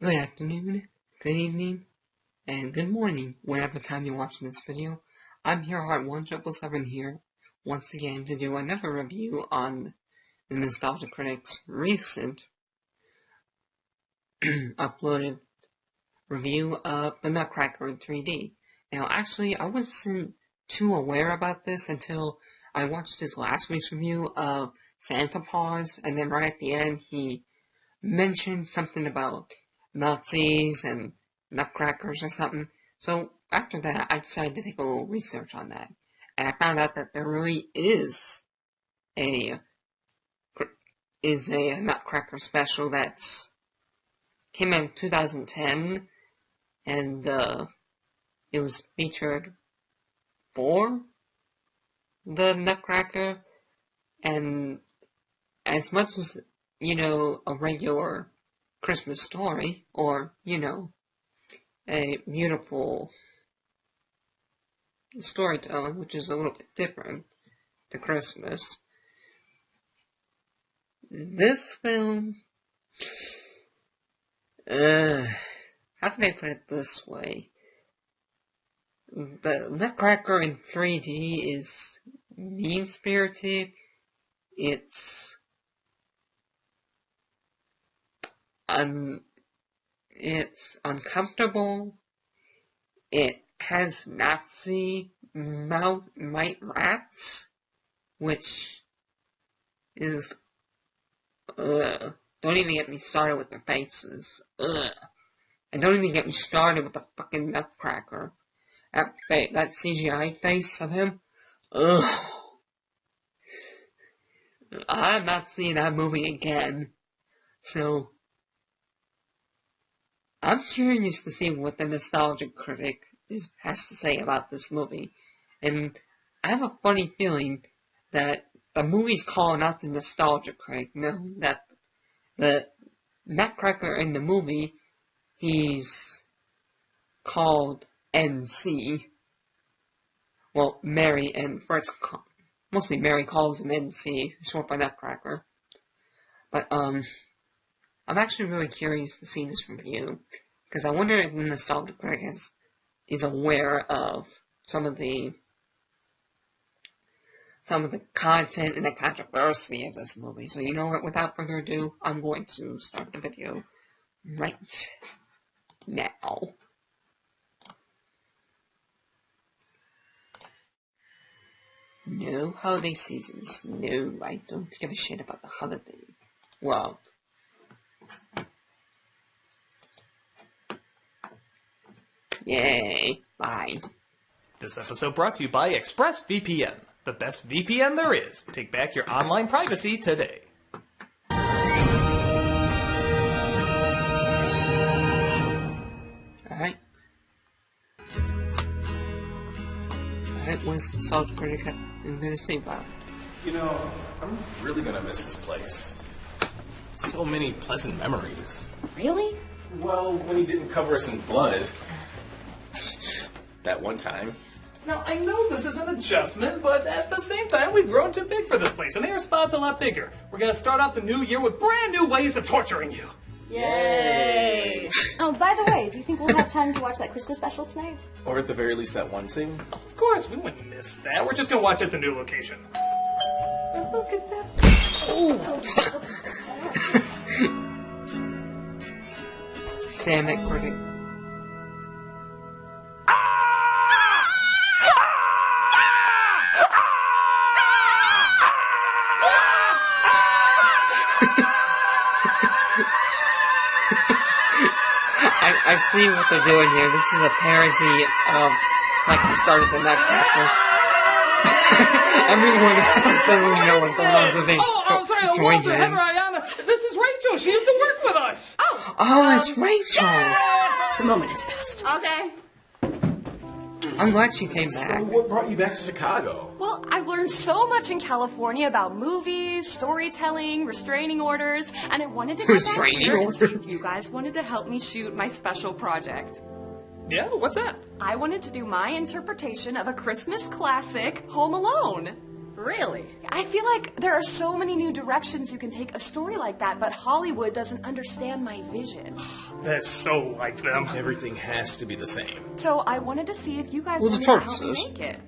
Good afternoon, good evening, and good morning, whatever time you're watching this video. I'm Pureheart1777 here, once again, to do another review on the Nostalgia Critic's recent uploaded review of the Nutcracker in 3D. Now, actually, I wasn't too aware about this until I watched his last week's review of Santa Paws, and then right at the end, he mentioned something about Nazis and Nutcrackers or something. So after that, I decided to take a little research on that, and I found out that there really is a Nutcracker special that's came out in 2010, and it was featured for the Nutcracker, and as much as, you know, a regular Christmas story, or, you know, a beautiful storytelling, which is a little bit different to Christmas, this film, how can I put it this way? The Nutcracker in 3D is mean-spirited. It's uncomfortable. It has Nazi mite rats, which is, don't even get me started with their faces. And don't even get me started with the fucking Nutcracker. That CGI face of him. I'm not seeing that movie again. So, I'm curious to see what the Nostalgia Critic has to say about this movie. And I have a funny feeling that the movie's calling out the Nostalgia Critic. No, that the Nutcracker in the movie, he's called NC. Well, Mary and first, mostly Mary calls him NC, short for Nutcracker. But, I'm actually really curious to see this review, because I wonder if the Nostalgia Critic is aware of some of the content and the controversy of this movie. So you know what, without further ado, I'm going to start the video right now. No holiday seasons. No, I don't give a shit about the holiday. Well, yay, bye. This episode brought to you by ExpressVPN, the best VPN there is. Take back your online privacy today. Alright, what's the Nostalgia Critic going to say about it? You know, I'm really gonna miss this place. So many pleasant memories. Really? Well, when he didn't cover us in blood. That one time. Now, I know this is an adjustment, but at the same time, we've grown too big for this place, and their spot's a lot bigger. We're gonna start off the new year with brand new ways of torturing you. Yay! Oh, by the way, do you think we'll have time to watch that Christmas special tonight? Or at the very least that one scene. Of course, we wouldn't miss that. We're just gonna watch at the new location. Look at that. Damn it, Critic. I see what they're doing here. This is a parody of, like, the start of the Nutcracker. Everyone else doesn't know what's going on, so they sorry, Walter, Heather, Ayana. This is Rachel. She used to work with us. Oh, it's Rachel! The moment has passed. Okay. I'm glad she came back. So what brought you back to Chicago? Well, I've learned so much in California about movies, storytelling, restraining orders, and I wanted to come back here and see if you guys wanted to help me shoot my special project. Yeah, what's that? I wanted to do my interpretation of a Christmas classic, Home Alone. Really? I feel like there are so many new directions you can take a story like that, but Hollywood doesn't understand my vision. That's so like them. Everything has to be the same. So I wanted to see if you guys Well, the wanted to help choices. me make it.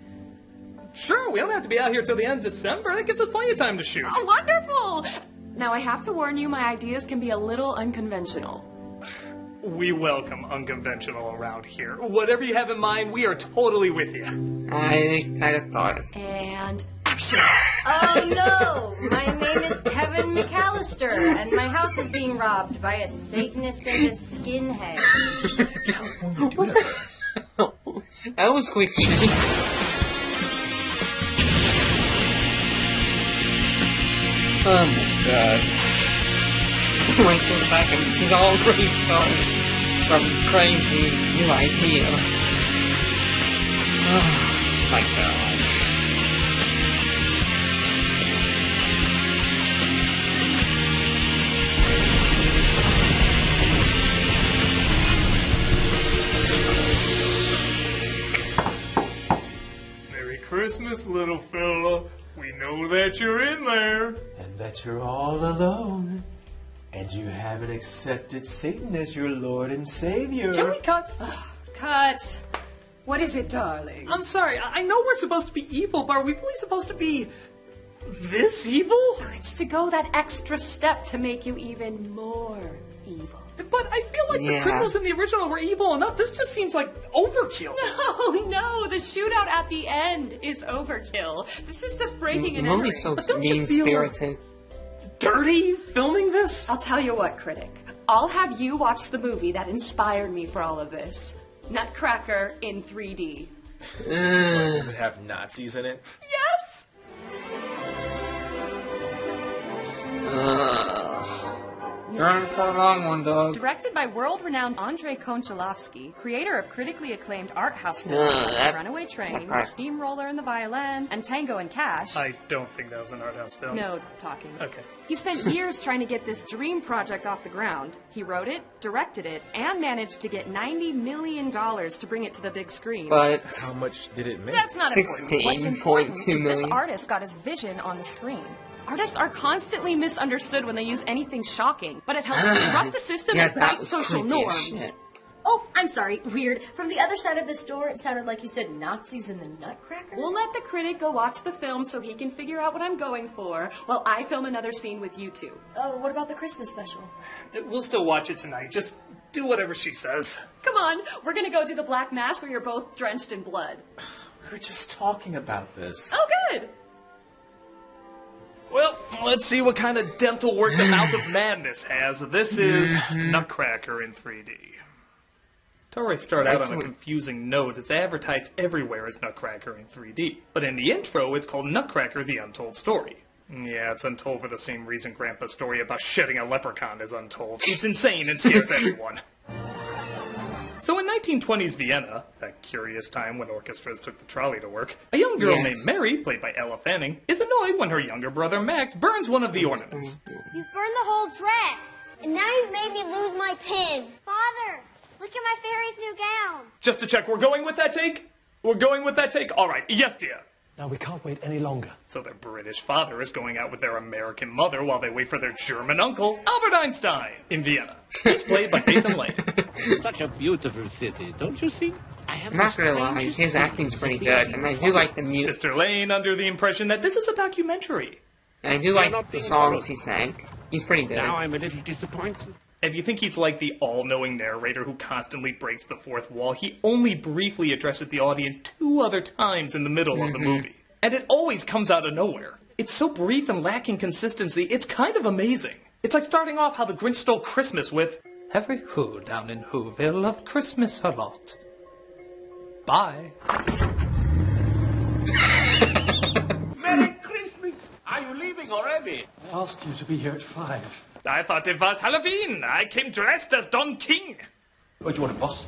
Sure, we don't have to be out here till the end of December. That gives us plenty of time to shoot. Oh, wonderful! Now I have to warn you, my ideas can be a little unconventional. We welcome unconventional around here. Whatever you have in mind, we are totally with you. I kind of thought it. And action! Oh no! My name is Kevin McAllister, and my house is being robbed by a Satanist and a skinhead. That was quick. Oh my god. Went to back and she's already thought some crazy new idea. Oh my god. Merry Christmas, little fella. We know that you're in there. And that you're all alone. And you haven't accepted Satan as your Lord and Savior. Can we cut? Cut! What is it, darling? I'm sorry, I know we're supposed to be evil, but are we really supposed to be this evil? It's to go that extra step to make you even more evil. But I feel like the Yeah. criminals in the original were evil enough. This just seems like overkill. Oh no, the shootout at the end is overkill. This is just breaking The and entering. movie's so But don't you feel- mean-spirited. Dirty filming this? I'll tell you what, Critic. I'll have you watch the movie that inspired me for all of this. Nutcracker in 3D. Does it have Nazis in it? Yes! You're in for a long one, dog. Directed by world-renowned Andrei Konchalovsky, creator of critically acclaimed art house Ugh, movies that- Runaway Train, that- Steamroller and the Violin, and Tango and Cash. I don't think that was an art house film. No talking. Okay. He spent years trying to get this dream project off the ground. He wrote it, directed it, and managed to get $90 million to bring it to the big screen. But How much did it make? That's not important. What's 16.2 important is this million. artist got his vision on the screen. Artists are constantly misunderstood when they use anything shocking, but it helps disrupt the system yeah, and that fight was social creepy as norms. shit. Oh, I'm sorry, weird. From the other side of the store, it sounded like you said Nazis and the Nutcracker. We'll let the critic go watch the film so he can figure out what I'm going for, while I film another scene with you two. Oh, what about the Christmas special? We'll still watch it tonight. Just do whatever she says. Come on, we're gonna go do the Black Mass where you're both drenched in blood. We're just talking about this. Oh, good! Well, let's see what kind of dental work the Mouth of Madness has. This is Nutcracker in 3D. To already start out on a confusing note, it's advertised everywhere as Nutcracker in 3D. But in the intro, it's called Nutcracker the Untold Story. Yeah, it's untold for the same reason Grandpa's story about shedding a leprechaun is untold. It's insane and scares everyone. So in 1920s Vienna, that curious time when orchestras took the trolley to work, a young girl Yes. named Mary, played by Ella Fanning, is annoyed when her younger brother Max burns one of the ornaments. You've burned the whole dress, and now you've made me lose my pin. Father, look at my fairy's new gown. Just to check, we're going with that take? We're going with that take? All right, yes, dear. Now we can't wait any longer. So their British father is going out with their American mother while they wait for their German uncle, Albert Einstein, in Vienna. He's played by Nathan Lane. Such a beautiful city, don't you think? I have I'm not gonna lie, his acting's pretty good, and I do like the music. Mr. Lane under the impression that this is a documentary. And I do like the songs he sang. He's pretty good. Now I'm a little disappointed. If you think he's like the all-knowing narrator who constantly breaks the fourth wall, he only briefly addresses the audience 2 other times in the middle of the movie. And it always comes out of nowhere. It's so brief and lacking consistency, it's kind of amazing. It's like starting off How the Grinch Stole Christmas with, "Every Who down in Whoville loved Christmas a lot. Bye." Merry Christmas! Are you leaving already? I asked you to be here at 5. I thought it was Halloween. I came dressed as Don King. What do you want, boss?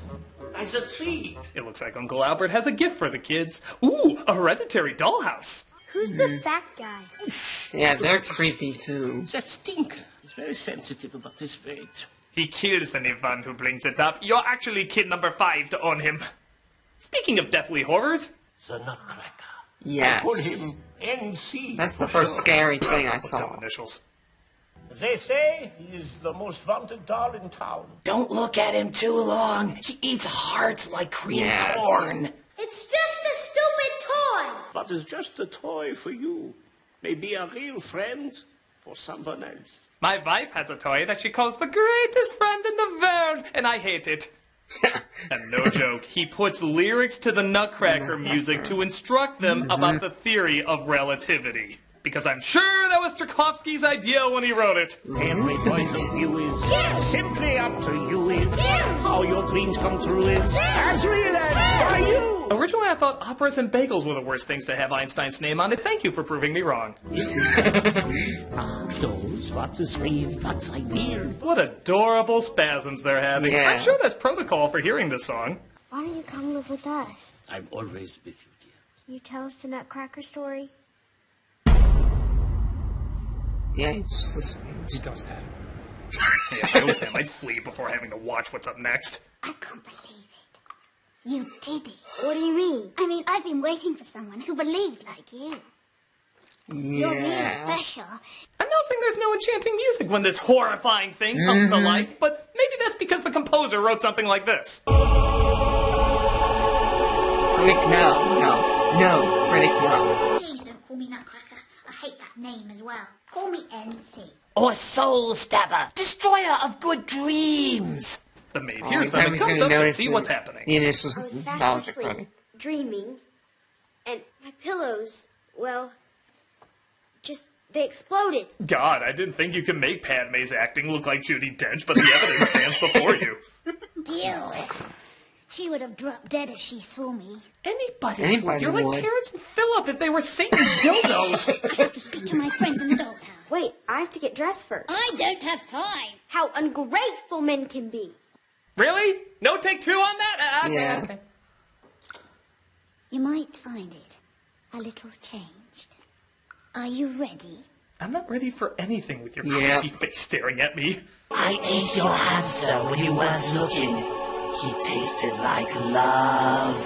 It's a tree. It looks like Uncle Albert has a gift for the kids. Ooh, a hereditary dollhouse. Who's the fat guy? Yeah, they're creepy too. That stinker is very sensitive about his fate. He kills anyone who brings it up. You're actually kid number 5 to own him. Speaking of deathly horrors, The Nutcracker. Yes. Put him NC. That's the for first sure. scary thing I Dumb saw. initials. They say he is the most vaunted doll in town. Don't look at him too long. He eats hearts like cream Yes. corn. It's just a stupid toy. But it's just a toy for you. Maybe a real friend for someone else. My wife has a toy that she calls the greatest friend in the world, and I hate it. And no joke, he puts lyrics to the Nutcracker music to instruct them about the theory of relativity. Because I'm sure that was Tchaikovsky's idea when he wrote it. Every point of view is simply up to you. Is how your dreams come true is as realized by you. Originally, I thought operas and bagels were the worst things to have Einstein's name on it. Thank you for proving me wrong. These are those what is real, what's ideal. What adorable spasms they're having. Yeah. I'm sure that's protocol for hearing this song. Why don't you come live with us? I'm always with you, dear. Can you tell us the Nutcracker story? Yeah, it's just... He does that. Yeah, if I was him, I'd flee before having to watch what's up next. I can't believe it. You did it. What do you mean? I mean, I've been waiting for someone who believed like you. You're really Yeah. special. I'm noticing there's no enchanting music when this horrifying thing comes to life, but maybe that's because the composer wrote something like this. Critic, no, Critic, no. Please don't call me Nutcracker. I hate that name as well. Call me NC. Or soul stabber, destroyer of good dreams. The maid Oh, hears them and comes up to see what's happening. The initials I is was fast nostalgic, asleep, right? dreaming, and my pillows, well, they exploded. God, I didn't think you could make Padme's acting look like Judi Dench, but the evidence stands before you. Deal. She would have dropped dead if she saw me. Anybody would. You're like Terrence and Phillip if they were Satan's dildos. I have to speak to my friends in the doll's house. Wait, I have to get dressed first. I don't have time. How ungrateful men can be. Really? No take two on that? Okay, Yeah. okay. You might find it a little changed. Are you ready? I'm not ready for anything with your Yeah. creepy face staring at me. I ate your hamster when you weren't looking. He tasted like love.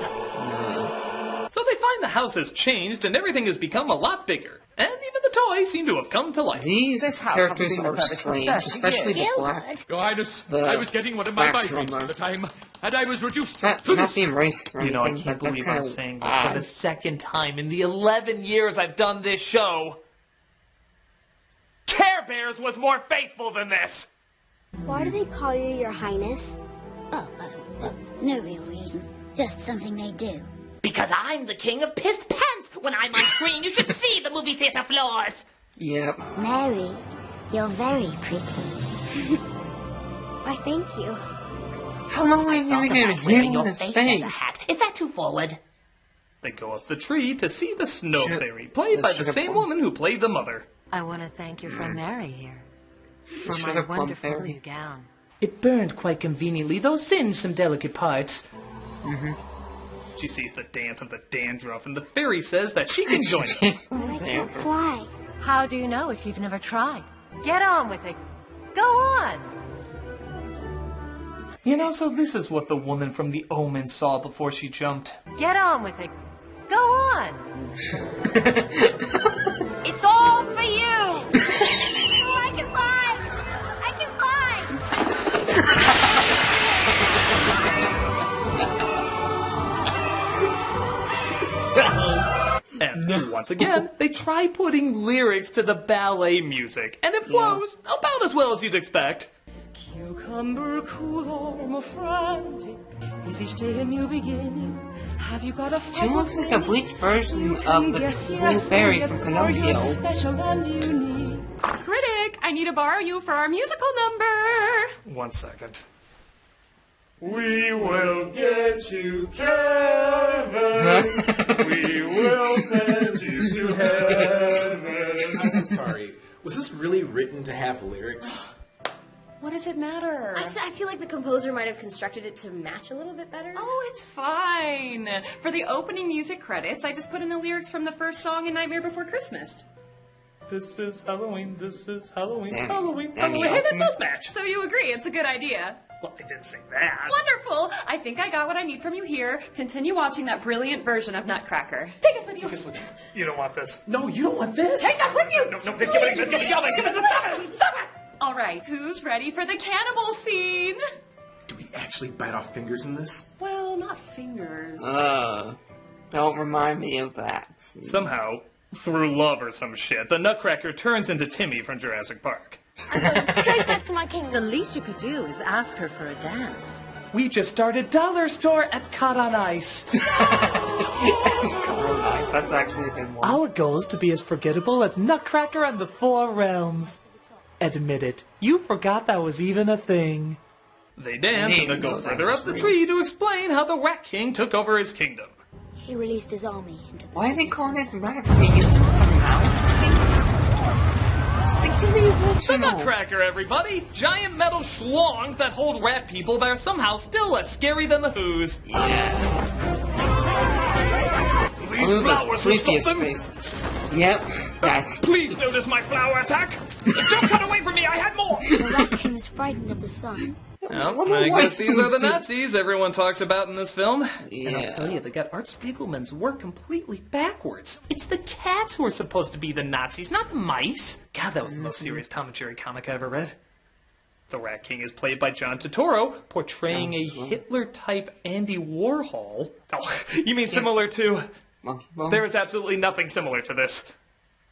So they find the house has changed and everything has become a lot bigger. And even the toys seem to have come to life. These characters are strange, especially the black. Your Highness, The I was getting one of my black vibrations drummer. at the time, and I was reduced Not to not this. being racist or You know, I anything, can't but believe that's I'm kinda saying this for the odd. second time in the 11 years I've done this show. Care Bears was more faithful than this. Why do they call you Your Highness? No real reason. Just something they do. Because I'm the king of pissed pants. When I'm on screen, you should see the movie theater floors. Yep. Mary, you're very pretty. Why, thank you. How long are you Thought going to about wearing hit your his face face? as a hat. Is that too forward? They go up the tree to see the Snow Should- Fairy, played by the Sugar same Plum. woman who played the mother. I want to thank your friend Mary here for my Sugar Plum wonderful Fairy. new gown. It burned quite conveniently, though singed some delicate parts. She sees the dance of the dandruff, and the fairy says that she can join it. But I can't fly. How do you know if you've never tried? Get on with it. Go on. You know, so this is what the woman from the Omen saw before she jumped. Get on with it. Go on. It's all for you! Oh, I can fly! I can fly! And once again, they try putting lyrics to the ballet music, and it flows about as well as you'd expect. Cucumber cool frantic. Is each day a new beginning? Have you got a She looks like a bleached version of the Blue Fairy from Pinocchio. special and unique? Critic, I need to borrow you for our musical number. 1 second. We will get you, Kevin. We will send you to heaven. I'm sorry. Was this really written to have lyrics? What does it matter? I feel like the composer might have constructed it to match a little bit better. Oh, it's fine. For the opening music credits, I just put in the lyrics from the first song in Nightmare Before Christmas. This is Halloween, this is Halloween, Damn. Halloween, Damn, Halloween. yeah. Hey, that does match. So you agree it's a good idea? Well, I didn't say that. Wonderful! I think I got what I need from you here. Continue watching that brilliant version of Nutcracker. Take us with you. Take us with you. You don't want this. No, you don't want this. Take us with you! No, give it. Stop it! All right, who's ready for the cannibal scene? Do we actually bite off fingers in this? Well, not fingers. Don't remind me of that. Somehow, through love or some shit, the Nutcracker turns into Timmy from Jurassic Park. I'm going straight back to my kingdom. The least you could do is ask her for a dance. We just started Dollar Store Epcot on Ice. That's actually a good one. Our goal is to be as forgettable as Nutcracker and the Four Realms. Admit it, you forgot that was even a thing. They dance and then go further up the tree to explain how the Rat King took over his kingdom. He released his army into the Why are they calling it Rat King? Stick to the original. The Nutcracker, everybody! Giant metal schlongs that hold rat people that are somehow still less scary than the Who's. Yeah. These flowers will stop them. Yep, that's... Please notice my flower attack! Don't cut away from me, I had more! The Rat King is frightened of the sun. Well, I guess these are the Nazis everyone talks about in this film. Yeah. And I'll tell you, they got Art Spiegelman's work completely backwards. It's the cats who are supposed to be the Nazis, not the mice. God, that was the most serious Tom and Jerry comic I ever read. The Rat King is played by John Turturro, portraying a Hitler-type Andy Warhol. Oh, you mean similar to... There is absolutely nothing similar to this.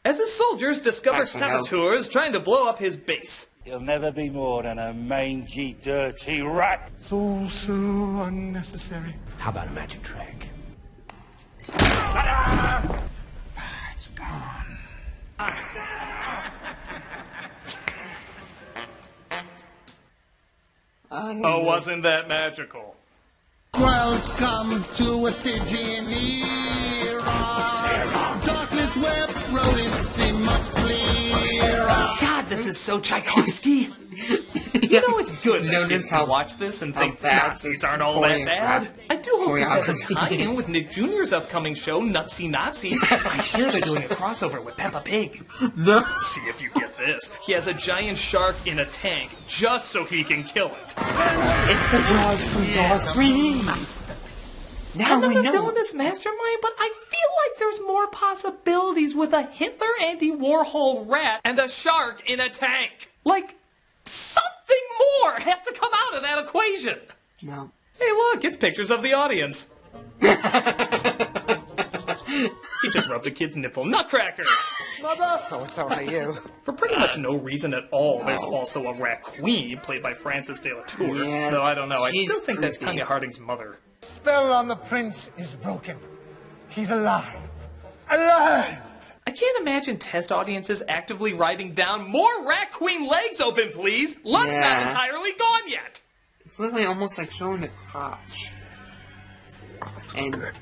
As his soldiers discover saboteurs trying to blow up his base. He'll never be more than a mangy, dirty rat. It's all so unnecessary. How about a magic trick? It's gone. Oh, wasn't that magical? Welcome to a Stygian era. Darkness wept, rodents seem much clearer. God, this is so Tchaikovsky. You know it's good that kids can watch this and think Nazis aren't all that bad. I do hope this has a tie-in with Nick Jr.'s upcoming show, Nutsy Nazis. I hear they're doing a crossover with Peppa Pig. No. See if you get this. He has a giant shark in a tank just so he can kill it. It's the Jaws from Jaws 3. Now I'm we not a know. villainous mastermind, but I feel like there's more possibilities with a Hitler Andy Warhol rat and a shark in a tank. Like, something more has to come out of that equation. No. Hey, look, it's pictures of the audience. He just rubbed a kid's nipple. Nutcracker! Mother! Oh, it's only you. For pretty much no reason at all, there's also a rat queen played by Frances de la Tour. Yeah, Though I don't know, I she's still think that's creepy. Tonya Harding's mother. Spell on the prince is broken. He's alive. Alive! I can't imagine test audiences actively writing down more rat queen legs open, please. Lunch not entirely gone yet. It's literally almost like showing a crotch. And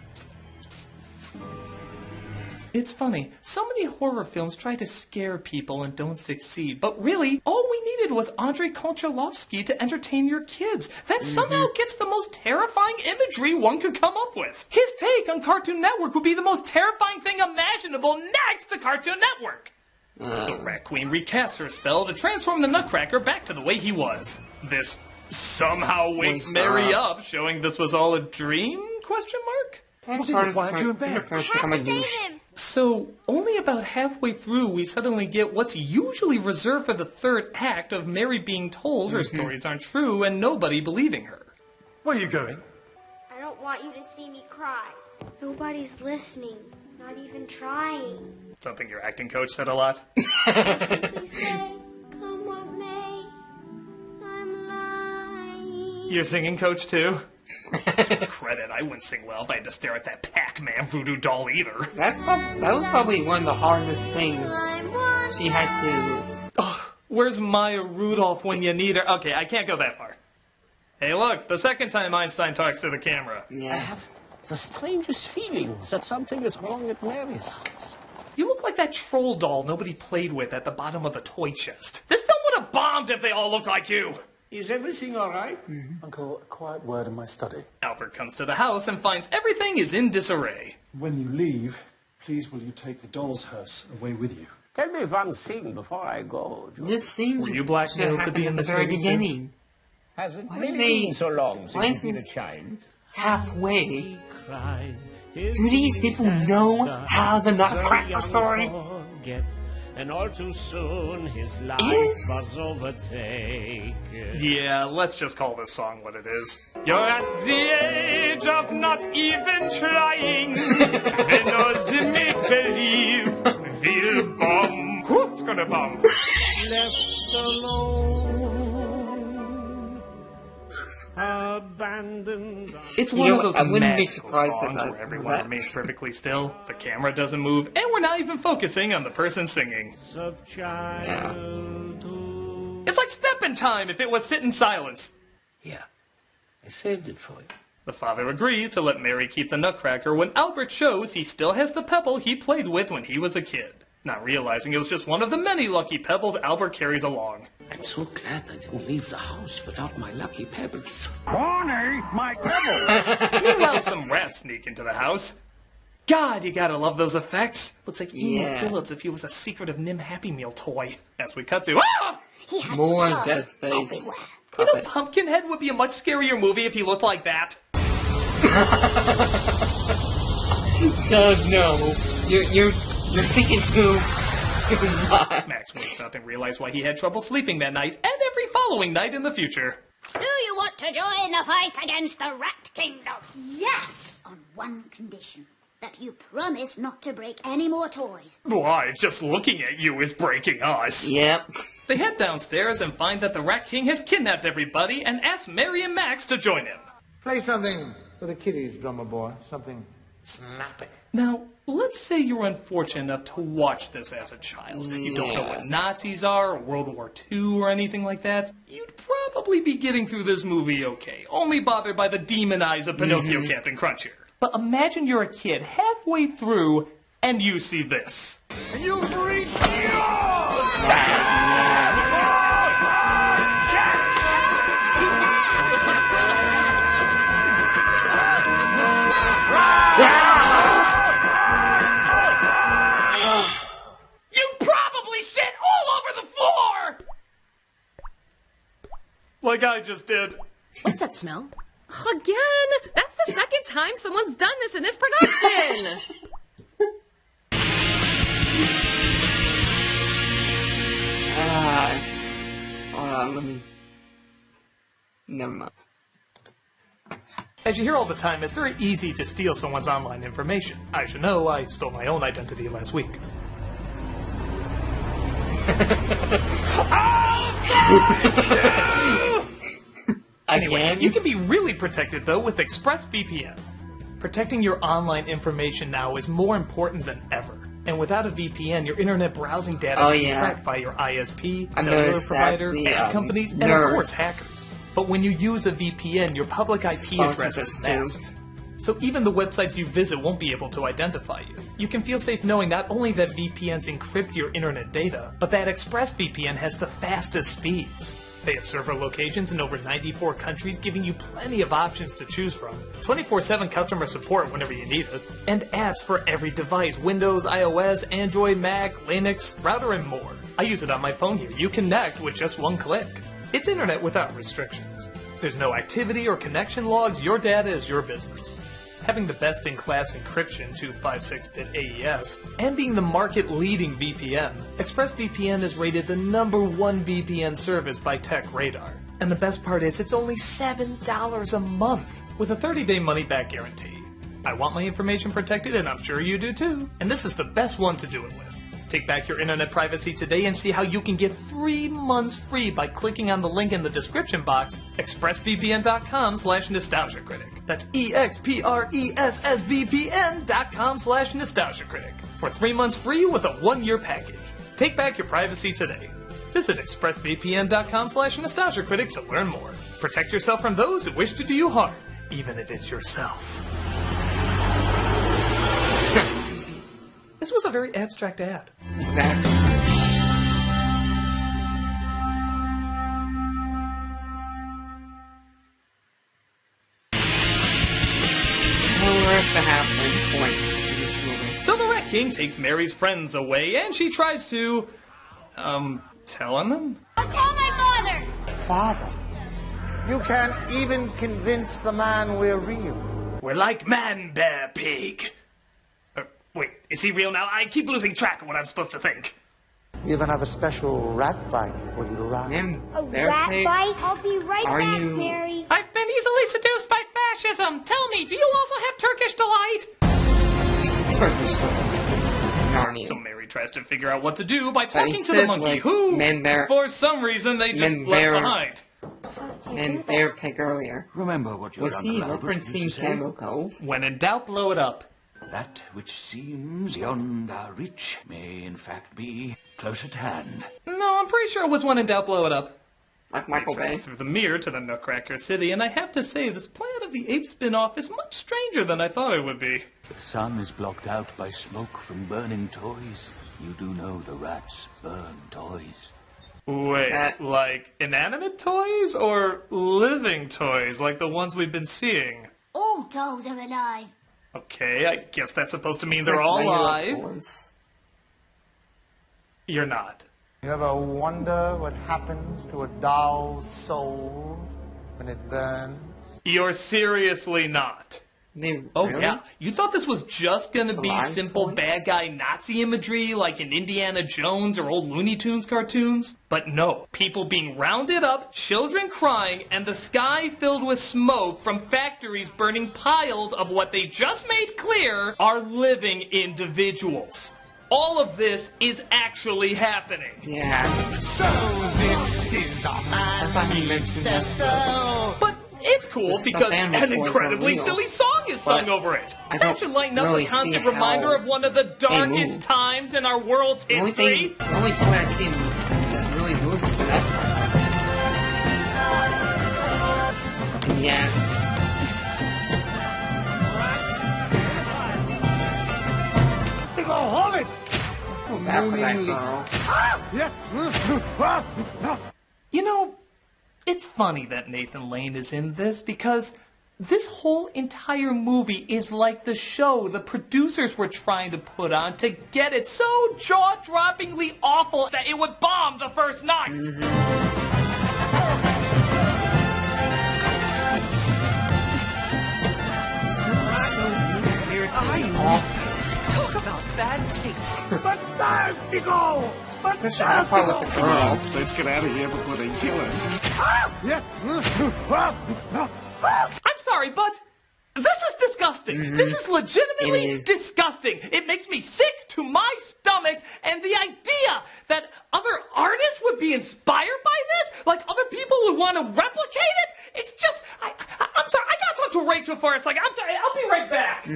it's funny. So many horror films try to scare people and don't succeed. But really, all we needed was Andrei Konchalovsky to entertain your kids. That somehow gets the most terrifying imagery one could come up with. His take on Cartoon Network would be the most terrifying thing imaginable next to Cartoon Network. The Rat Queen recasts her spell to transform the Nutcracker back to the way he was. This somehow wakes Mary up, showing this was all a dream? Question mark? What is it? Why aren't you in bed? So, only about halfway through, we suddenly get what's usually reserved for the third act of Mary being told her stories aren't true and nobody believing her. Where are you going? I don't want you to see me cry. Nobody's listening. Not even trying. Something your acting coach said a lot. Simply say, come what may. I'm lying. You're singing coach too? Credit, I wouldn't sing well if I had to stare at that Pac-Man voodoo doll either. that was probably one of the hardest things she had to... Oh, where's Maya Rudolph when you need her? Okay, I can't go that far. Hey look, the second time Einstein talks to the camera. I have the strangest feeling that something is wrong at Mary's house. You look like that troll doll nobody played with at the bottom of the toy chest. This film would have bombed if they all looked like you. Is everything all right? Uncle, a quiet word in my study. Albert comes to the house and finds everything is in disarray. When you leave, please will you take the doll's hearse away with you? Tell me one thing before I go. This seems Were you blackmailed to be in this very movie too? beginning. Has it Why really they- been so long why since you've is been a child? Halfway. Do these people know how the Nutcracker story And all too soon his life was overtaken. Yeah, let's just call this song what it is. You're at the age of not even trying. When all the make-believe will bomb. Who's gonna bomb? Left alone, abandoned. It's one of those I wouldn't be magical surprised songs if where everyone remains perfectly still, the camera doesn't move, and we're not even focusing on the person singing. It's like Steppin' Time if it was sit in silence. Yeah, I saved it for you. The father agrees to let Mary keep the Nutcracker when Albert shows he still has the pebble he played with when he was a kid, not realizing it was just one of the many lucky pebbles Albert carries along. I'm so glad I didn't leave the house without my lucky pebbles. Barney, my pebble! Meanwhile, some rats sneak into the house. God, you gotta love those effects. Looks like Emo Phillips if he was a secretive Nim Happy Meal toy. As we cut to, He has More stars Death Face. everywhere. You know, Pumpkinhead would be a much scarier movie if he looked like that. Doug, no. You're thinking too much. Max wakes up and realizes why he had trouble sleeping that night and every following night in the future. Do you want to join the fight against the Rat Kingdom? Yes! On one condition. That you promise not to break any more toys. Why, just looking at you is breaking us. Yep. They head downstairs and find that the Rat King has kidnapped everybody and asks Mary and Max to join him. Play something for the kiddies, drummer boy. Something snappy. Now, let's say you're unfortunate enough to watch this as a child. You don't know what Nazis are, or World War II, or anything like that. You'd probably be getting through this movie okay, only bothered by the demon eyes of Pinocchio Captain Crunch here. But imagine you're a kid halfway through, and you see this. And you've reached You probably shit all over the floor! Like I just did. What's that smell? Again! That's the second time someone's done this in this production! Hold on, let me... Never mind. As you hear all the time, it's very easy to steal someone's online information. I should know, I stole my own identity last week. Anyway, you can be really protected, though, with ExpressVPN. Protecting your online information now is more important than ever. And without a VPN, your internet browsing data can be tracked by your ISP, cellular provider, ad companies, and of course hackers. But when you use a VPN, your public IP address is masked. So even the websites you visit won't be able to identify you. You can feel safe knowing not only that VPNs encrypt your internet data, but that ExpressVPN has the fastest speeds. They have server locations in over 94 countries, giving you plenty of options to choose from, 24/7 customer support whenever you need it, and apps for every device: Windows, iOS, Android, Mac, Linux, router, and more. I use it on my phone here. You connect with just one click. It's internet without restrictions. There's no activity or connection logs. Your data is your business. Having the best-in-class encryption 256-bit AES, and being the market-leading VPN, ExpressVPN is rated the #1 VPN service by TechRadar. And the best part is, it's only $7 a month, with a 30-day money-back guarantee. I want my information protected, and I'm sure you do too. And this is the best one to do it with. Take back your internet privacy today and see how you can get 3 months free by clicking on the link in the description box, expressvpn.com/nostalgiacritic. That's expressvpn.com/nostalgiacritic for 3 months free with a 1-year package. Take back your privacy today. Visit expressvpn.com/nostalgiacritic to learn more. Protect yourself from those who wish to do you harm, even if it's yourself. This was a very abstract ad. Exactly. We're at the halfway point in this movie. So the Rat King takes Mary's friends away, and she tries to, tell on them? Call my father! Father? You can't even convince the man we're real. We're like man, bear, pig. Wait, is he real now? I keep losing track of what I'm supposed to think. We even have a special rat bite for you to ride. A rat bite? I'll be right back, Mary. I've been easily seduced by fascism. Tell me, do you also have Turkish delight? Turkish delight. So Mary tries to figure out what to do by talking to the monkey, who, for some reason, they just left behind. And Bear Pig earlier. Remember what your Was he referencing Candle Cove? When in doubt, blow it up. That which seems beyond our reach may in fact be close at hand. No, I'm pretty sure it was when in doubt, blow it up. Like Michael Bay. Through the mirror to the Nutcracker City, and I have to say, this Planet of the Apes spin-off is much stranger than I thought it would be. The sun is blocked out by smoke from burning toys. You do know the rats burn toys. Wait, like inanimate toys or living toys, like the ones we've been seeing? All dolls are alive. Okay, I guess that's supposed to mean they're all alive. You're not. You ever wonder what happens to a doll's soul when it burns? You're seriously not. Oh, really? yeah. You thought this was just going to be simple bad guy Nazi imagery like in Indiana Jones or old Looney Tunes cartoons? But no. People being rounded up, children crying, and the sky filled with smoke from factories burning piles of what they just made clear are living individuals. All of this is actually happening. Yeah. So this is our manifesto. But it's cool because an incredibly silly song is sung over it. That should lighten up a constant reminder of one of the darkest times in our world's history. The only toy I've seen that really moves is that part. And yeah. Hold it! Go back for that girl. You know, it's funny that Nathan Lane is in this because this whole entire movie is like the show the producers were trying to put on to get it so jaw-droppingly awful that it would bomb the first night. Talk about bad taste. Fantastico! Let's get out of here before they kill us. I'm sorry, but this is disgusting. This is legitimately disgusting. It makes me sick to my stomach, and the idea that other artists would be inspired by this, like other people would want to replicate it, it's just, I'm sorry, I gotta talk to Rachel for a second. I'm sorry, I'll be right back.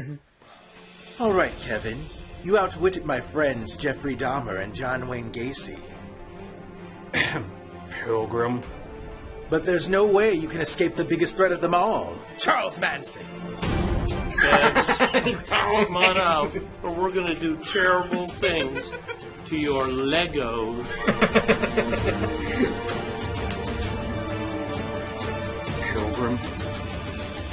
All right, Kevin. You outwitted my friends Jeffrey Dahmer and John Wayne Gacy. Pilgrim. But there's no way you can escape the biggest threat of them all, Charles Manson. Come on out, or we're gonna do terrible things to your Legos. Pilgrim.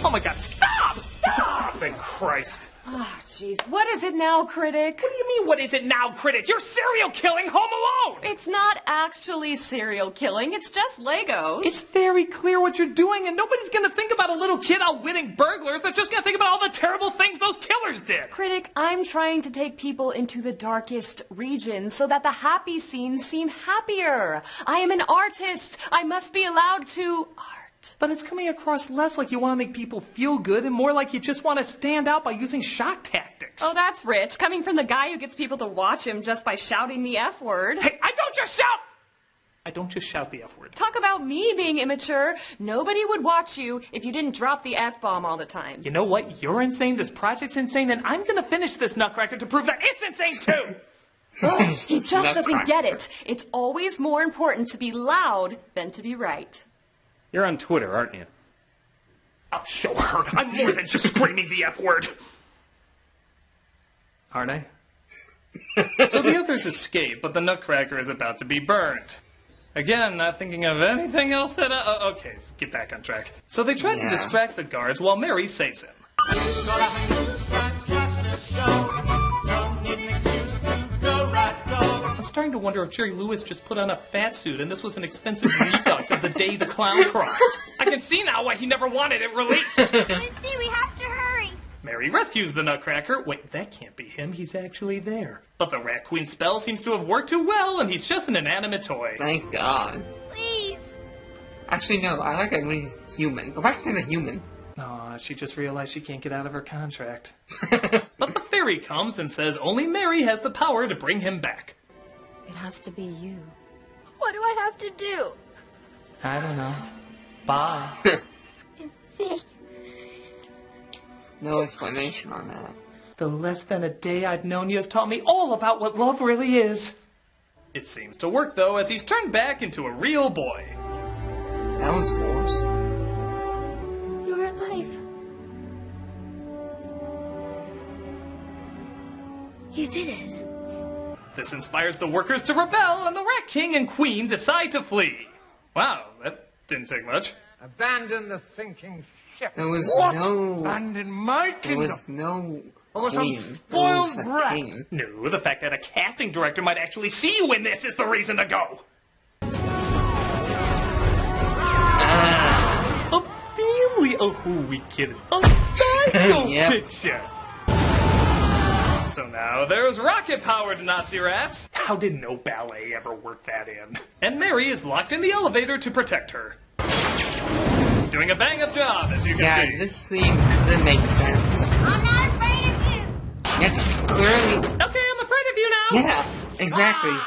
Oh my God, stop! Stop! Thank Christ. Ah, jeez. What is it now, Critic? What do you mean, what is it now, Critic? You're serial killing Home Alone! It's not actually serial killing, it's just Legos. It's very clear what you're doing, and nobody's gonna think about a little kid outwitting burglars. They're just gonna think about all the terrible things those killers did. Critic, I'm trying to take people into the darkest regions so that the happy scenes seem happier. I am an artist. I must be allowed to art. But it's coming across less like you want to make people feel good and more like you just want to stand out by using shock tactics. Oh, that's rich. Coming from the guy who gets people to watch him just by shouting the F word. Hey, I don't just shout the F word. Talk about me being immature. Nobody would watch you if you didn't drop the F-bomb all the time. You know what? You're insane, this project's insane, and I'm going to finish this Nutcracker to prove that it's insane too! He just doesn't get it. It's always more important to be loud than to be right. You're on Twitter, aren't you? I'll show her. I'm more than just screaming the F word. Aren't I? So the others escape, but the Nutcracker is about to be burned. Again, not thinking of anything else that... okay, get back on track. So they try to distract the guards while Mary saves him. starting to wonder if Jerry Lewis just put on a fat suit and this was an expensive redux of the day the clown cried. I can see now why he never wanted it released. Let's see, we have to hurry. Mary rescues the Nutcracker. Wait, that can't be him. He's actually there. But the Rat Queen's spell seems to have worked too well, and he's just an inanimate toy. Thank God. Please. Actually, no, I like at least human. Go back to the human. Aw, she just realized she can't get out of her contract. But the fairy comes and says only Mary has the power to bring him back. It has to be you. What do I have to do? I don't know. Bye. See? No explanation on that. The less than a day I've known you has taught me all about what love really is. It seems to work, though, as he's turned back into a real boy. That was forced. You're alive. You did it. This inspires the workers to rebel, and the Rat King and Queen decide to flee. Wow, that didn't take much. Abandon the thinking ship. There was what? no... Abandon my kingdom. There was no... Or some queen. spoiled There was a brat. king. No, the fact that a casting director might actually see you in this is the reason to go. A family... Oh, who are we kidding? A psycho Yep. picture. So now there's rocket-powered Nazi rats. How did no ballet ever work that in? And Mary is locked in the elevator to protect her. Doing a bang-up job, as you can see. Yeah, this scene that makes sense. I'm not afraid of you. Yes, clearly... Okay, I'm afraid of you now. Yeah, exactly.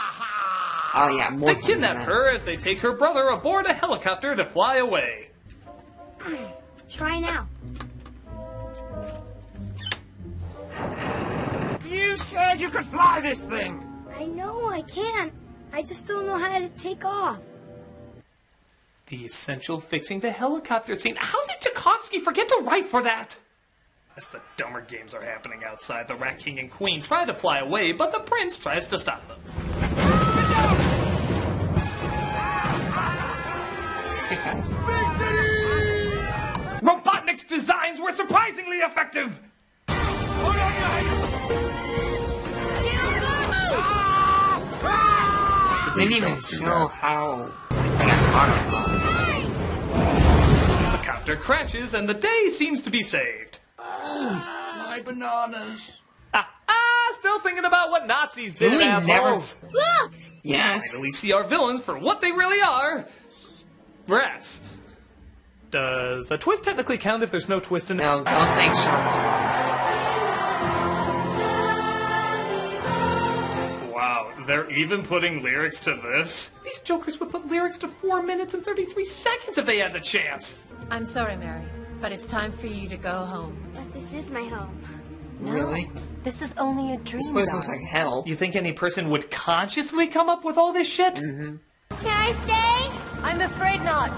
Oh yeah, more They kidnap her as they take her brother aboard a helicopter to fly away. Try now. You said you could fly this thing. I know I can. I just don't know how to take off. The essential fixing the helicopter scene. How did Tchaikovsky forget to write for that? As the dumber games are happening outside, the Rat King and Queen try to fly away, but the prince tries to stop them. Stick out. Robotnik's designs were surprisingly effective! It didn't even show how they got caught. The copter crashes and the day seems to be saved. My bananas. Still thinking about what Nazis did, we assholes. Look! Yes. Finally see our villains for what they really are. Rats. Does a twist technically count if there's no twist in it? No, don't think so. Wow, they're even putting lyrics to this? These jokers would put lyrics to 4 minutes and 33 seconds if they had the chance. I'm sorry, Mary, but it's time for you to go home. But this is my home. No, Really? this is only a dream, This place looks darling. like hell. You think any person would consciously come up with all this shit? Can I stay? I'm afraid not.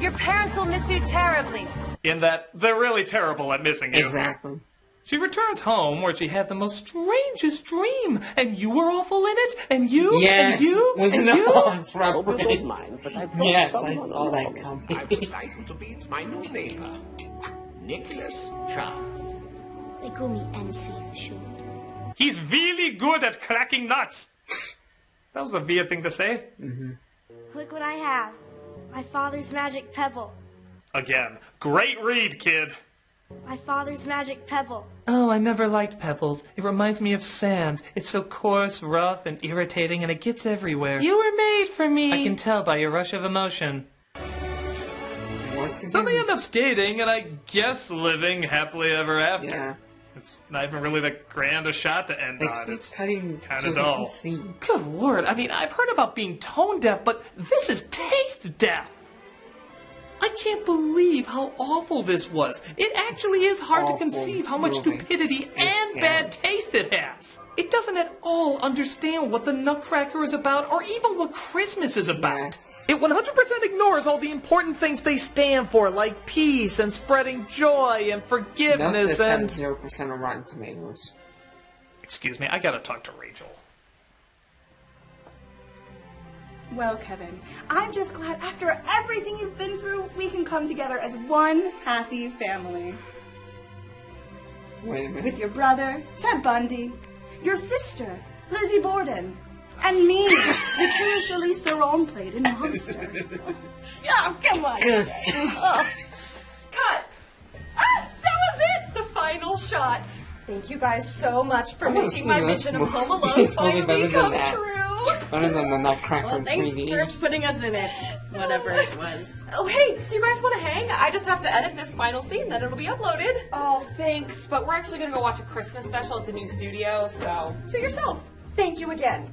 Your parents will miss you terribly. In that they're really terrible at missing you. Exactly. She returns home where she had the most strangest dream, and you were awful in it, and you, Yes. and you, Wasn't and it you. all it's right? Don't mind, but I brought Yes, I someone saw that along. coming. I would like him to meet my new neighbor, Nicholas Charles. They call me NC for short. He's really good at cracking nuts. That was a weird thing to say. Look what I have. My father's magic pebble. Again, great read, kid. My father's magic pebble. Oh, I never liked pebbles. It reminds me of sand. It's so coarse, rough, and irritating, and it gets everywhere. You were made for me. I can tell by your rush of emotion. So they end up skating, and I guess living happily ever after. Yeah. It's not even really that grand a shot to end They on. keep It's cutting kind to of the dull. scene. Good lord, I mean, I've heard about being tone deaf, but this is taste deaf. I can't believe how awful this was. It actually is hard to awful conceive how much movie. stupidity and scary. bad taste it has. It doesn't at all understand what the Nutcracker is about or even what Christmas is about. It 100% ignores all the important things they stand for, like peace and spreading joy and forgiveness Note and... this had 0% of Rotten Tomatoes. Excuse me, I gotta talk to Rachel. Well, Kevin, I'm just glad after everything you've been through, we can come together as one happy family. Wait a minute. With your brother, Ted Bundy, your sister, Lizzie Borden. And me. The killers released their own plate in Monster. Oh, come on. Oh. Cut. Ah, that was it. The final shot. Thank you guys so much for making my vision of Home Alone finally come true. Better than the Nutcracker Well, thanks 3D. for putting us in it. Whatever it was. Oh, hey, do you guys want to hang? I just have to edit this final scene, then it'll be uploaded. Oh, thanks. But we're actually going to go watch a Christmas special at the new studio, so suit yourself. Thank you again.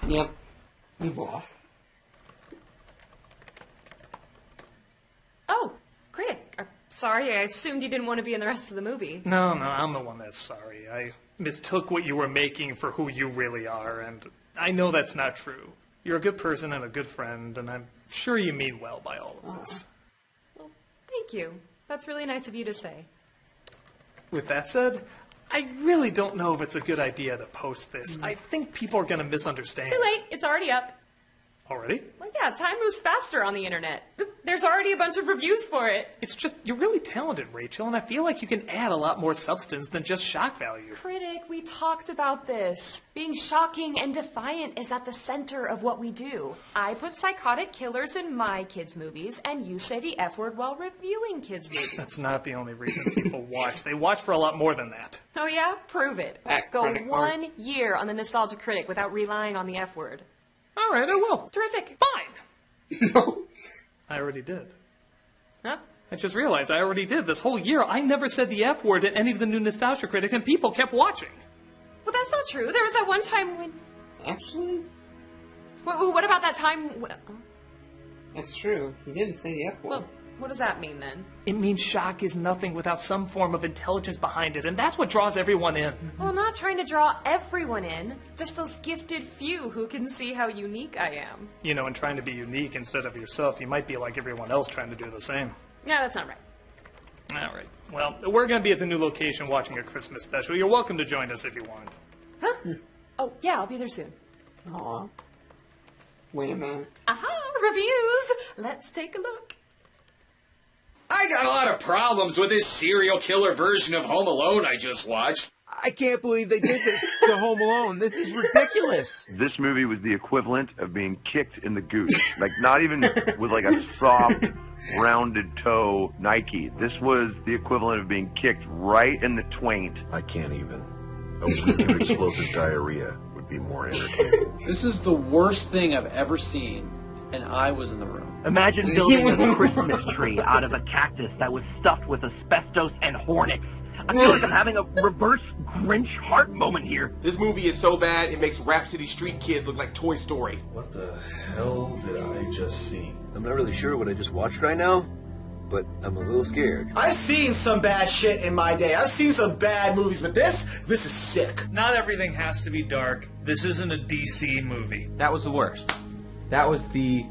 Yep. You lost. Oh, Critic. Sorry, I assumed you didn't want to be in the rest of the movie. No, I'm the one that's sorry. I mistook what you were making for who you really are, and I know that's not true. You're a good person and a good friend, and I'm sure you mean well by all of this. Well, thank you. That's really nice of you to say. With that said, I really don't know if it's a good idea to post this. I think people are going to misunderstand. Too late. It's already up. Already? Well, yeah, time moves faster on the internet. There's already a bunch of reviews for it. It's just, you're really talented, Rachel, and I feel like you can add a lot more substance than just shock value. Critic, we talked about this. Being shocking and defiant is at the center of what we do. I put psychotic killers in my kids' movies, and you say the F word while reviewing kids' movies. That's not the only reason people watch. They watch for a lot more than that. Oh yeah? Prove it. Go 1 year on the Nostalgia Critic without relying on the F word. All right, I will. Terrific. Fine. No. I already did. Huh? I just realized I already did. This whole year, I never said the F word at any of the new Nostalgia Critics, and people kept watching. Well, that's not true. There was that one time when... Actually? What about that time... That's true. He didn't say the F word. Well, what does that mean, then? It means shock is nothing without some form of intelligence behind it, and that's what draws everyone in. Well, I'm not trying to draw everyone in, just those gifted few who can see how unique I am. You know, in trying to be unique instead of yourself, you might be like everyone else trying to do the same. Yeah, that's not right. All right. Well, we're going to be at the new location watching a Christmas special. You're welcome to join us if you want. Huh? Oh, yeah, I'll be there soon. Aw. Wait a minute. Aha! Reviews! Let's take a look. I got a lot of problems with this serial killer version of Home Alone I just watched. I can't believe they did this to Home Alone. This is ridiculous. This movie was the equivalent of being kicked in the goose. Like, not even with like a soft, rounded toe Nike. This was the equivalent of being kicked right in the twain. I can't even. A week of explosive diarrhea would be more entertaining. This is the worst thing I've ever seen, and I was in the room. Imagine building a Christmas tree out of a cactus that was stuffed with asbestos and hornets. I feel like I'm having a reverse Grinch heart moment here. This movie is so bad, it makes Rhapsody Street Kids look like Toy Story. What the hell did I just see? I'm not really sure what I just watched right now, but I'm a little scared. I've seen some bad shit in my day. I've seen some bad movies, but this is sick. Not everything has to be dark. This isn't a DC movie. That was the worst. That was the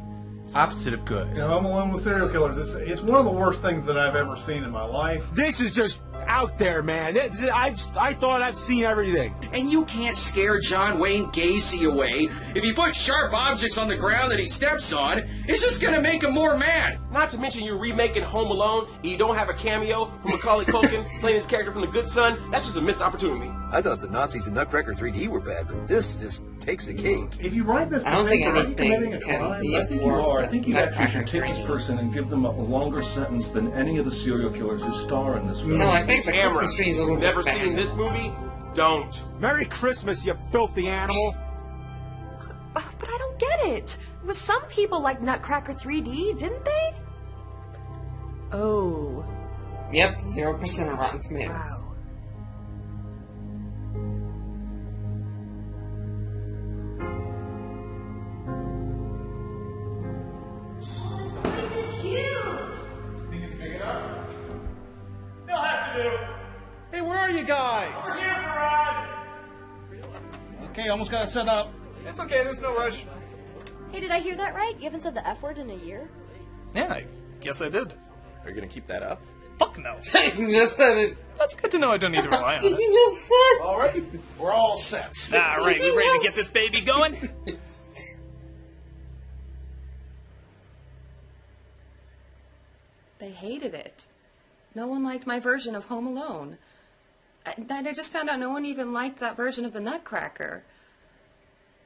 opposite of good. Yeah, Home Alone with serial killers. It's one of the worst things that I've ever seen in my life. This is just out there, man. I thought I've seen everything. And you can't scare John Wayne Gacy away. If you put sharp objects on the ground that he steps on, it's just gonna make him more mad. Not to mention you're remaking Home Alone, and you don't have a cameo from Macaulay Culkin playing his character from The Good Son. That's just a missed opportunity. I thought the Nazis and Nutcracker 3D were bad, but this just takes the cake. If you write this, I don't think are you committing a anything crime? can I be think you worse are. than I think you Nutcracker actually should take this 3D. person and give them a longer sentence than any of the serial killers who star in this film. No, I think the Camera. Christmas tree is a little Never bit seen bad. this movie? Don't. Merry Christmas, you filthy animal. But I don't get it. With some people like Nutcracker 3D, didn't they? Oh. Yep, 0% on Rotten Tomatoes. Wow. This is huge! Think it's big enough? They'll have to do. Hey, where are you guys? We're here, Parad. Okay, almost got it set up. It's okay, there's no rush. Hey, did I hear that right? You haven't said the F word in a year? Yeah, I guess I did. Are you gonna keep that up? Fuck no. You just said it. That's good to know I don't need to rely on it. You just said. All right, we're all set. All right, we ready to get this baby going? They hated it. No one liked my version of Home Alone. And I just found out no one even liked that version of the Nutcracker.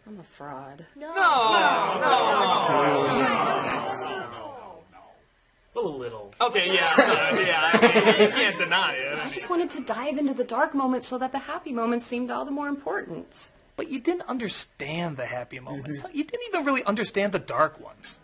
I'm a fraud. No. A little. Okay, yeah, I mean, you can't deny it. I just wanted to dive into the dark moments so that the happy moments seemed all the more important. But you didn't understand the happy moments. You didn't even really understand the dark ones.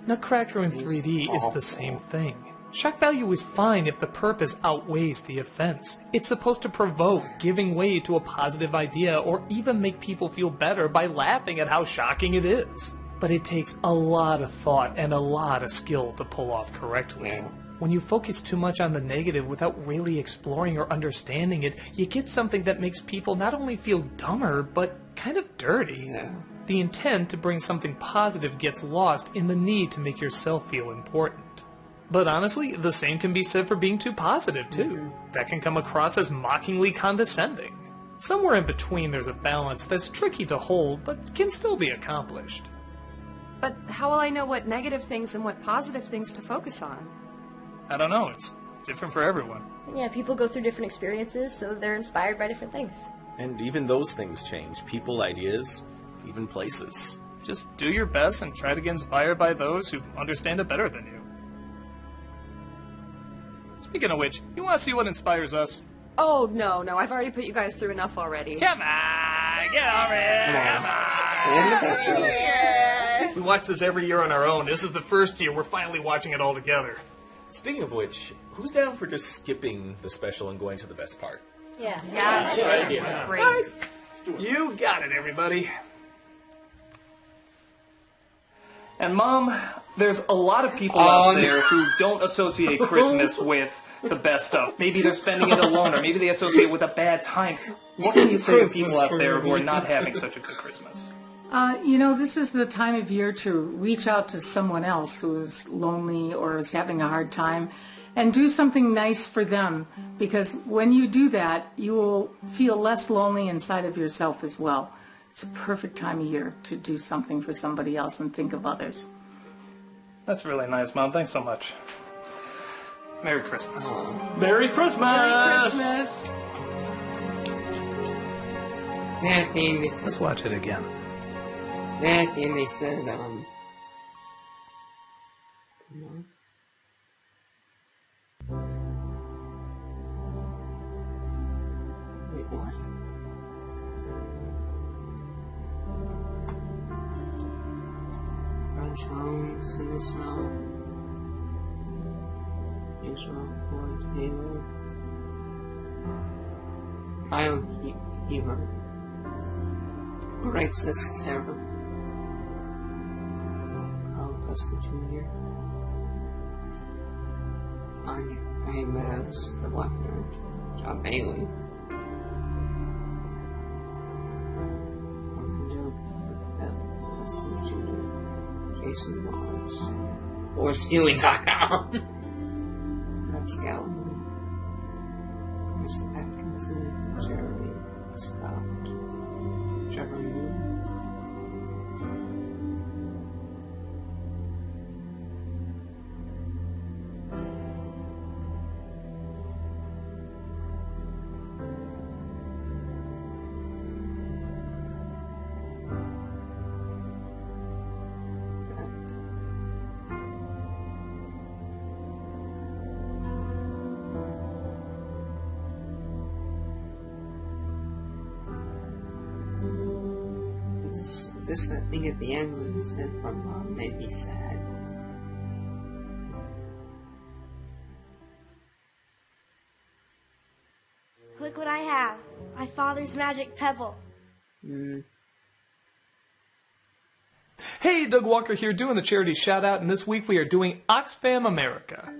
Nutcracker in 3D is the same thing. Shock value is fine if the purpose outweighs the offense. It's supposed to provoke, giving way to a positive idea, or even make people feel better by laughing at how shocking it is. But it takes a lot of thought and a lot of skill to pull off correctly. When you focus too much on the negative without really exploring or understanding it, you get something that makes people not only feel dumber, but kind of dirty. The intent to bring something positive gets lost in the need to make yourself feel important. But honestly, the same can be said for being too positive, too. That can come across as mockingly condescending. Somewhere in between there's a balance that's tricky to hold, but can still be accomplished. But how will I know what negative things and what positive things to focus on? I don't know, it's different for everyone. Yeah, people go through different experiences, so they're inspired by different things. And even those things change. People, ideas, even places. Just do your best and try to get inspired by those who understand it better than you. Speaking of which, you want to see what inspires us? Oh, no, I've already put you guys through enough already. Come on, get over it, come on. We watch this every year on our own. This is the first year we're finally watching it all together. Speaking of which, who's down for just skipping the special and going to the best part? Yeah. Yeah. Great. You got it, everybody. And Mom, there's a lot of people out there who don't associate Christmas with the best stuff. Maybe they're spending it alone, or maybe they associate it with a bad time. What can you say to people out there who are not having such a good Christmas? This is the time of year to reach out to someone else who is lonely or is having a hard time and do something nice for them, because when you do that, you will feel less lonely inside of yourself as well. It's a perfect time of year to do something for somebody else and think of others. That's really nice, Mom. Thanks so much. Merry Christmas. Merry Christmas! Merry Christmas! Let's watch it again. At the end they said, wait, what? Crunch homes in the snow. Israel on the table. Kyle Heaver. Alexis Terror. Carl Custer Jr. Anya Ray Meadows, the Black Nerd. John Bailey. Orlando Bell Jr. Jason Wallace. ForceViewing.com. Scallon, Chris Atkinson, Jeremy Scott, Trevor Moon. Just that thing at the end when he said from Mom made me sad. Look what I have. My father's magic pebble. Hey, Doug Walker here doing the charity shout out, and this week we are doing Oxfam America.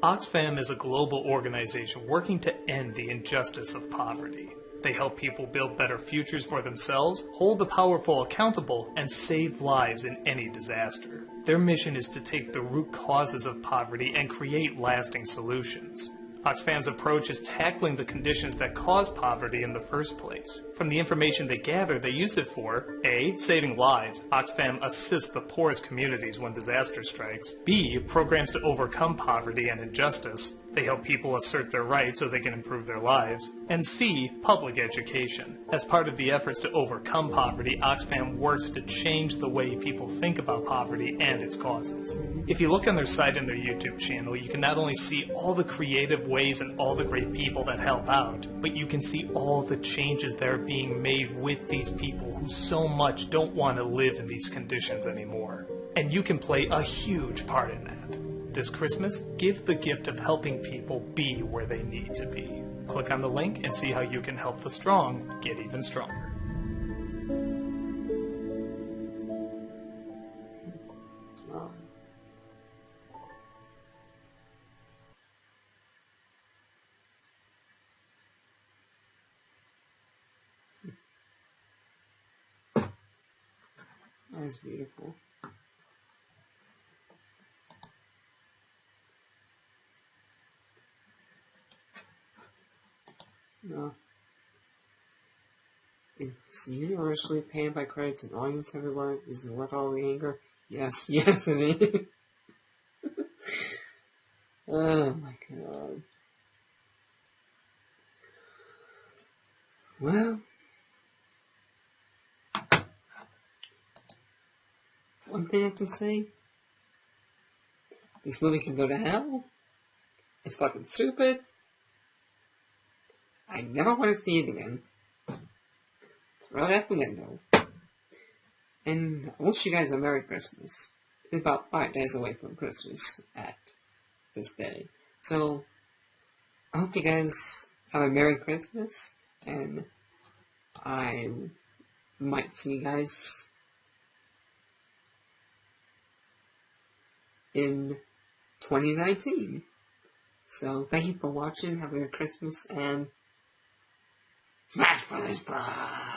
Oxfam is a global organization working to end the injustice of poverty. They help people build better futures for themselves, hold the powerful accountable, and save lives in any disaster. Their mission is to take the root causes of poverty and create lasting solutions. Oxfam's approach is tackling the conditions that cause poverty in the first place. From the information they gather, they use it for A. Saving lives. Oxfam assists the poorest communities when disaster strikes. B. Programs to overcome poverty and injustice. They help people assert their rights so they can improve their lives. And C. Public education. As part of the efforts to overcome poverty, Oxfam works to change the way people think about poverty and its causes. If you look on their site and their YouTube channel, you can not only see all the creative ways and all the great people that help out, but you can see all the changes that are being made with these people who so much don't want to live in these conditions anymore. And you can play a huge part in that. This Christmas, give the gift of helping people be where they need to be. Click on the link and see how you can help the strong get even stronger. That's beautiful. No. It's universally panned by critics and audience everywhere. Is it worth all the anger? Yes, yes it is. Oh my god. Well, one thing I can say, this movie can go to hell. It's fucking stupid. I never want to see it again. Throw it out the window. And I wish you guys a Merry Christmas. It's about 5 days away from Christmas at this day. So, I hope you guys have a Merry Christmas. And I might see you guys in 2019. So, thank you for watching. Have a good Christmas and Smash Brothers Pride!